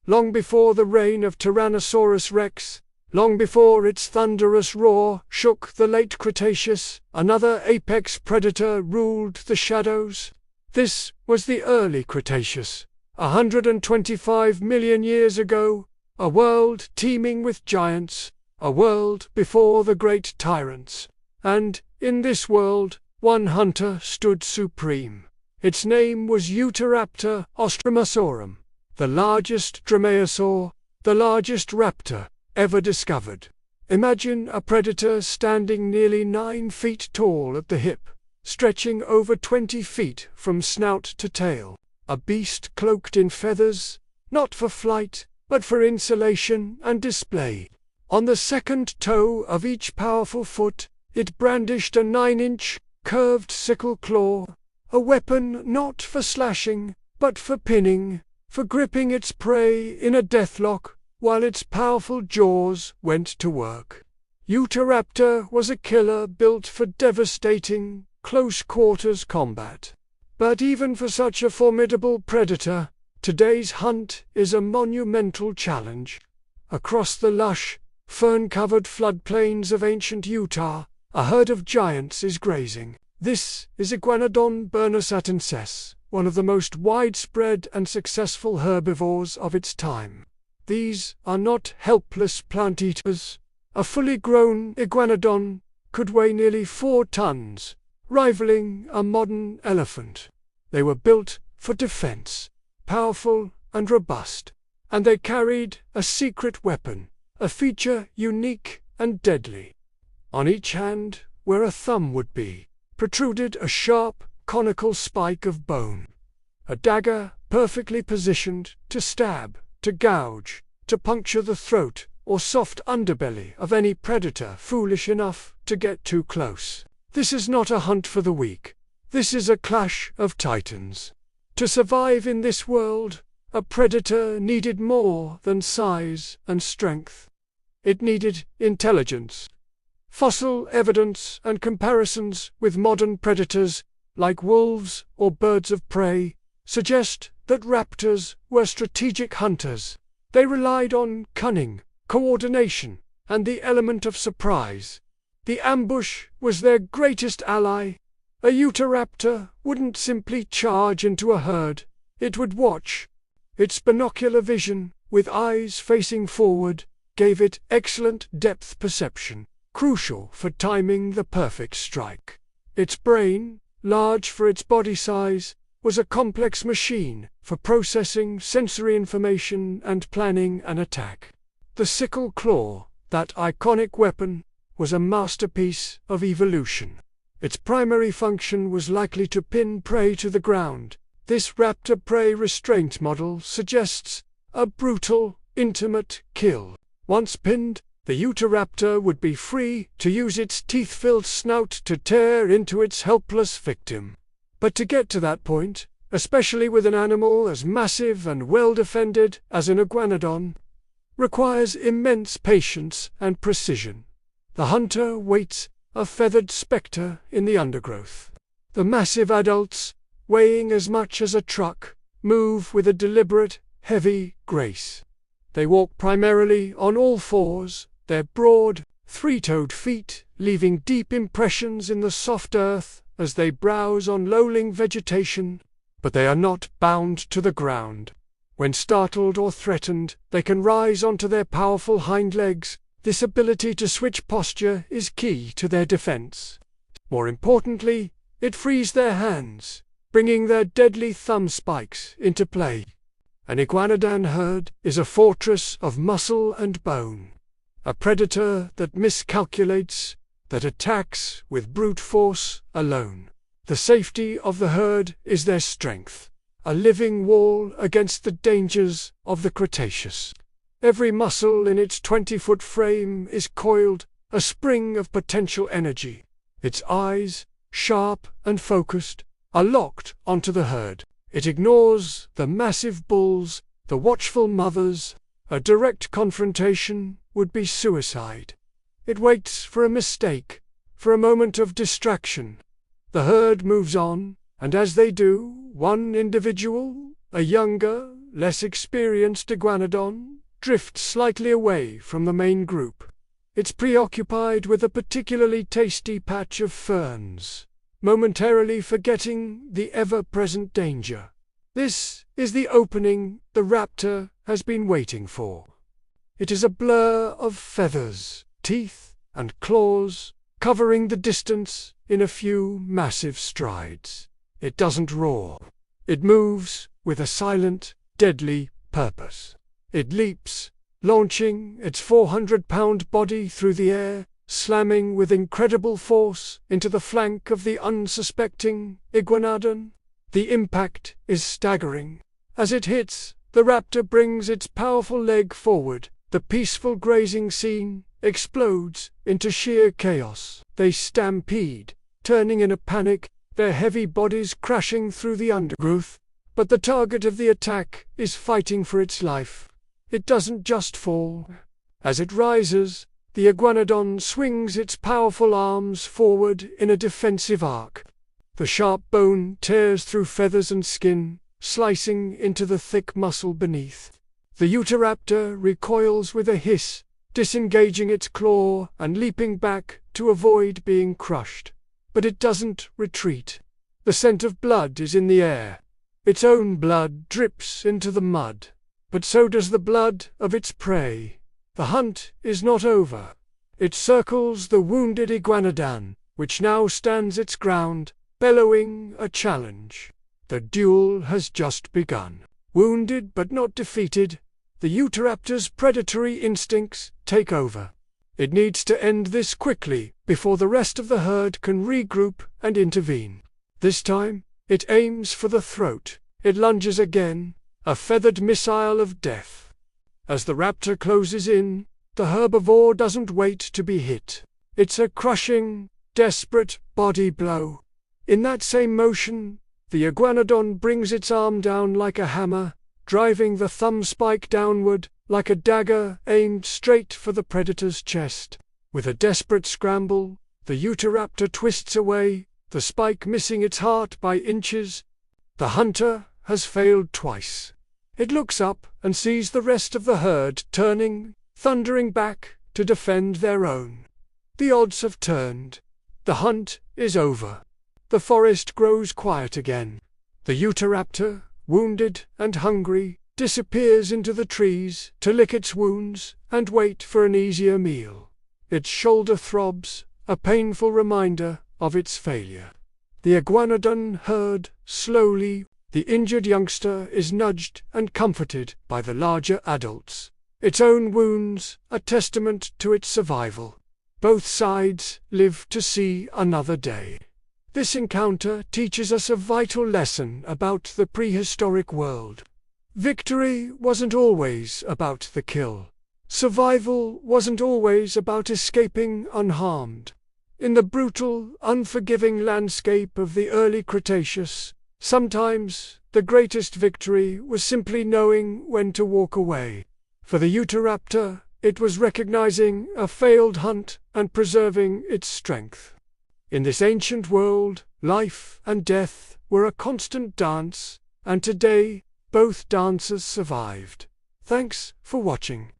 long before the reign of Tyrannosaurus rex, long before its thunderous roar shook the late Cretaceous, another apex predator ruled the shadows. This was the early Cretaceous, 125 million years ago, a world teeming with giants, a world before the great tyrants. And, in this world, one hunter stood supreme. Its name was Utahraptor ostrommaysorus, the largest dromaeosaur, the largest raptor ever discovered. Imagine a predator standing nearly 9 feet tall at the hip, stretching over 20 feet from snout to tail, a beast cloaked in feathers, not for flight, but for insulation and display. On the second toe of each powerful foot, it brandished a 9-inch, curved sickle claw, a weapon not for slashing, but for pinning, for gripping its prey in a deathlock, while its powerful jaws went to work. Utahraptor was a killer built for devastating, close-quarters combat. But even for such a formidable predator, today's hunt is a monumental challenge. Across the lush, fern-covered floodplains of ancient Utah, a herd of giants is grazing. This is Iguanodon bernissartensis, one of the most widespread and successful herbivores of its time. These are not helpless plant-eaters. A fully grown Iguanodon could weigh nearly 4 tons, rivaling a modern elephant. They were built for defense, powerful and robust, and they carried a secret weapon, a feature unique and deadly. On each hand, where a thumb would be, protruded a sharp, conical spike of bone. A dagger perfectly positioned to stab, to gouge, to puncture the throat or soft underbelly of any predator foolish enough to get too close. This is not a hunt for the weak. This is a clash of titans. To survive in this world, a predator needed more than size and strength. It needed intelligence. Fossil evidence and comparisons with modern predators, like wolves or birds of prey, suggest that raptors were strategic hunters. They relied on cunning, coordination, and the element of surprise. The ambush was their greatest ally. A Utahraptor wouldn't simply charge into a herd, it would watch. Its binocular vision, with eyes facing forward, gave it excellent depth perception, crucial for timing the perfect strike. Its brain, large for its body size, was a complex machine for processing sensory information and planning an attack. The sickle claw, that iconic weapon, was a masterpiece of evolution. Its primary function was likely to pin prey to the ground. This raptor prey restraint model suggests a brutal, intimate kill. Once pinned, the Utahraptor would be free to use its teeth-filled snout to tear into its helpless victim. But to get to that point, especially with an animal as massive and well-defended as an Iguanodon, requires immense patience and precision. The hunter waits, a feathered spectre in the undergrowth. The massive adults, weighing as much as a truck, move with a deliberate, heavy grace. They walk primarily on all fours, their broad, three-toed feet leaving deep impressions in the soft earth as they browse on low-lying vegetation, but they are not bound to the ground. When startled or threatened, they can rise onto their powerful hind legs. This ability to switch posture is key to their defense. More importantly, it frees their hands, bringing their deadly thumb spikes into play. An Iguanodon herd is a fortress of muscle and bone. A predator that miscalculates, that attacks with brute force alone. The safety of the herd is their strength, a living wall against the dangers of the Cretaceous. Every muscle in its 20-foot frame is coiled, a spring of potential energy. Its eyes, sharp and focused, are locked onto the herd. It ignores the massive bulls, the watchful mothers. A direct confrontation would be suicide. It waits for a mistake, for a moment of distraction. The herd moves on, and as they do, one individual, a younger, less experienced Iguanodon drifts slightly away from the main group. It's preoccupied with a particularly tasty patch of ferns, momentarily forgetting the ever-present danger. This is the opening the raptor has been waiting for. It is a blur of feathers, teeth, and claws, covering the distance in a few massive strides. It doesn't roar. It moves with a silent, deadly purpose. It leaps, launching its 400-pound body through the air, slamming with incredible force into the flank of the unsuspecting Iguanodon. The impact is staggering. As it hits, the raptor brings its powerful leg forward. The peaceful grazing scene explodes into sheer chaos. They stampede, turning in a panic, their heavy bodies crashing through the undergrowth. But the target of the attack is fighting for its life. It doesn't just fall. As it rises, the Iguanodon swings its powerful arms forward in a defensive arc. The sharp bone tears through feathers and skin, slicing into the thick muscle beneath. The Utahraptor recoils with a hiss, disengaging its claw and leaping back to avoid being crushed. But it doesn't retreat. The scent of blood is in the air. Its own blood drips into the mud, but so does the blood of its prey. The hunt is not over. It circles the wounded Iguanodon, which now stands its ground, bellowing a challenge. The duel has just begun. Wounded but not defeated, the Utahraptor's predatory instincts take over. It needs to end this quickly before the rest of the herd can regroup and intervene. This time, it aims for the throat. It lunges again, a feathered missile of death. As the raptor closes in, the herbivore doesn't wait to be hit. It's a crushing, desperate body blow. In that same motion, the Iguanodon brings its arm down like a hammer, driving the thumb spike downward like a dagger aimed straight for the predator's chest. With a desperate scramble, the Utahraptor twists away, the spike missing its heart by inches. The hunter has failed twice. It looks up and sees the rest of the herd turning, thundering back to defend their own. The odds have turned. The hunt is over. The forest grows quiet again. The Utahraptor, wounded and hungry, disappears into the trees to lick its wounds and wait for an easier meal. Its shoulder throbs, a painful reminder of its failure. The Iguanodon herd slowly. The injured youngster is nudged and comforted by the larger adults. Its own wounds, a testament to its survival. Both sides live to see another day. This encounter teaches us a vital lesson about the prehistoric world. Victory wasn't always about the kill. Survival wasn't always about escaping unharmed. In the brutal, unforgiving landscape of the early Cretaceous, sometimes the greatest victory was simply knowing when to walk away. For the Utahraptor, it was recognizing a failed hunt and preserving its strength. In this ancient world, life and death were a constant dance, and today, both dances survived. Thanks for watching.